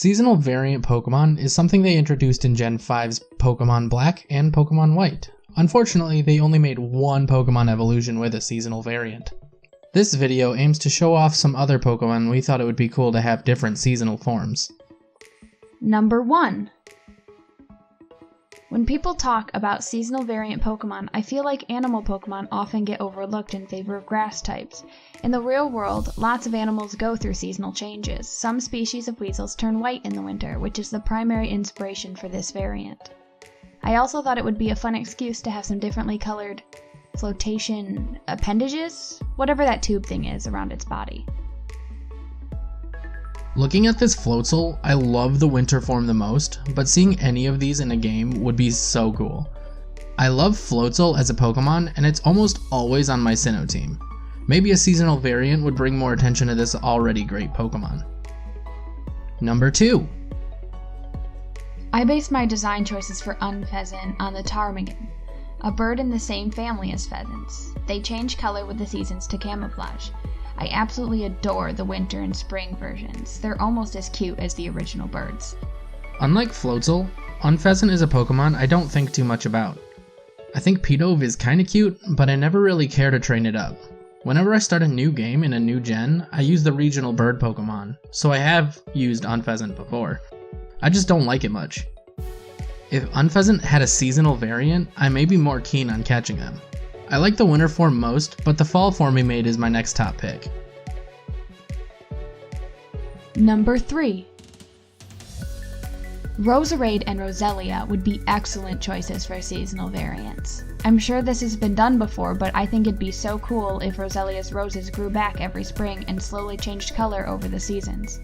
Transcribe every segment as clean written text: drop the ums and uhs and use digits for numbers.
Seasonal variant Pokemon is something they introduced in Gen 5's Pokemon Black and Pokemon White. Unfortunately, they only made one Pokemon evolution with a seasonal variant. This video aims to show off some other Pokemon we thought it would be cool to have different seasonal forms. Number 1. When people talk about seasonal variant Pokemon, I feel like animal Pokemon often get overlooked in favor of grass types. In the real world, lots of animals go through seasonal changes. Some species of weasels turn white in the winter, which is the primary inspiration for this variant. I also thought it would be a fun excuse to have some differently colored flotation appendages, whatever that tube thing is around its body. Looking at this Floatzel, I love the winter form the most, but seeing any of these in a game would be so cool. I love Floatzel as a Pokemon, and it's almost always on my Sinnoh team. Maybe a seasonal variant would bring more attention to this already great Pokemon. Number 2. I based my design choices for Unfasten on the ptarmigan, a bird in the same family as pheasants. They change color with the seasons to camouflage. I absolutely adore the winter and spring versions. They're almost as cute as the original birds. Unlike Floatzel, Unfasten is a Pokemon I don't think too much about. I think Pidove is kinda cute, but I never really care to train it up. Whenever I start a new game in a new gen, I use the regional bird Pokemon, so I have used Unfasten before. I just don't like it much. If Unfasten had a seasonal variant, I may be more keen on catching them. I like the winter form most, but the fall form he made is my next top pick. Number 3. Rosa Raid and Roselia would be excellent choices for seasonal variants. I'm sure this has been done before, but I think it'd be so cool if Roselia's roses grew back every spring and slowly changed color over the seasons.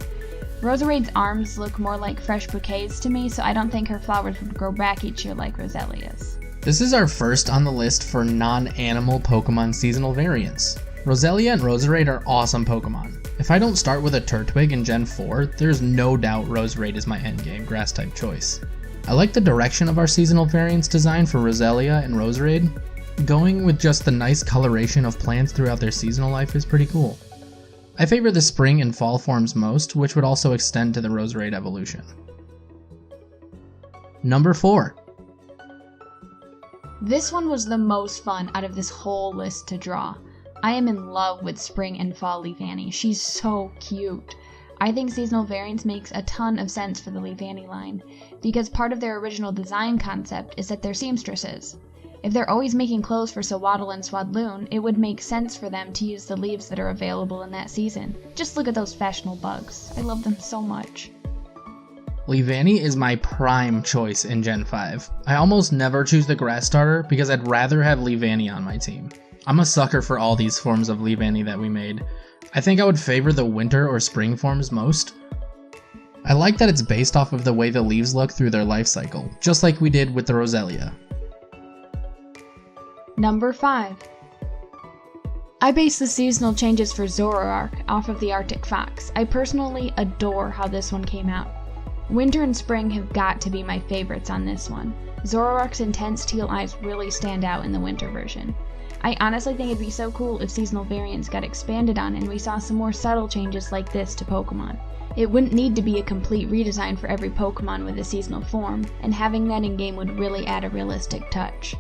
Rosa Raid's arms look more like fresh bouquets to me, so I don't think her flowers would grow back each year like Roselia's. This is our first on the list for non-animal Pokemon seasonal variants. Roselia and Rosa Raid are awesome Pokemon. If I don't start with a Turtwig in Gen 4, there's no doubt Rosa Raid is my endgame grass-type choice. I like the direction of our seasonal variants design for Roselia and Rosa Raid. Going with just the nice coloration of plants throughout their seasonal life is pretty cool. I favor the spring and fall forms most, which would also extend to the Rosa Raid evolution. Number 4. This one was the most fun out of this whole list to draw. I am in love with Spring and Fall Leavanny. She's so cute. I think seasonal variants makes a ton of sense for the Leavanny line, because part of their original design concept is that they're seamstresses. If they're always making clothes for Sewaddle and Swadloon, it would make sense for them to use the leaves that are available in that season. Just look at those fashionable bugs. I love them so much. Leavanny is my prime choice in Gen 5. I almost never choose the grass starter because I'd rather have Leavanny on my team. I'm a sucker for all these forms of Leavanny that we made. I think I would favor the winter or spring forms most. I like that it's based off of the way the leaves look through their life cycle, just like we did with the Roselia. Number 5. I based the seasonal changes for Zoroark off of the Arctic Fox. I personally adore how this one came out. Winter and spring have got to be my favorites on this one. Zoroark's intense teal eyes really stand out in the winter version. I honestly think it'd be so cool if seasonal variants got expanded on and we saw some more subtle changes like this to Pokemon. It wouldn't need to be a complete redesign for every Pokemon with a seasonal form, and having that in-game would really add a realistic touch.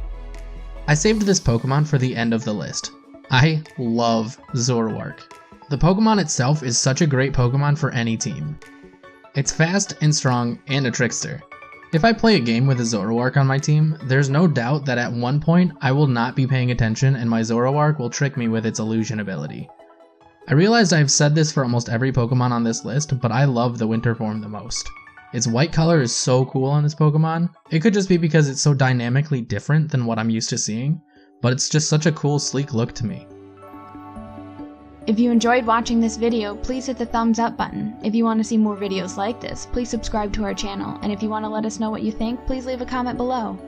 I saved this Pokemon for the end of the list. I love Zoroark. The Pokemon itself is such a great Pokemon for any team. It's fast and strong and a trickster. If I play a game with a Zoroark on my team, there's no doubt that at one point I will not be paying attention and my Zoroark will trick me with its illusion ability. I realized I've said this for almost every Pokemon on this list, but I love the winter form the most. Its white color is so cool on this Pokemon. It could just be because it's so dynamically different than what I'm used to seeing, but it's just such a cool, sleek look to me. If you enjoyed watching this video, please hit the thumbs up button. If you want to see more videos like this, please subscribe to our channel, and if you want to let us know what you think, please leave a comment below.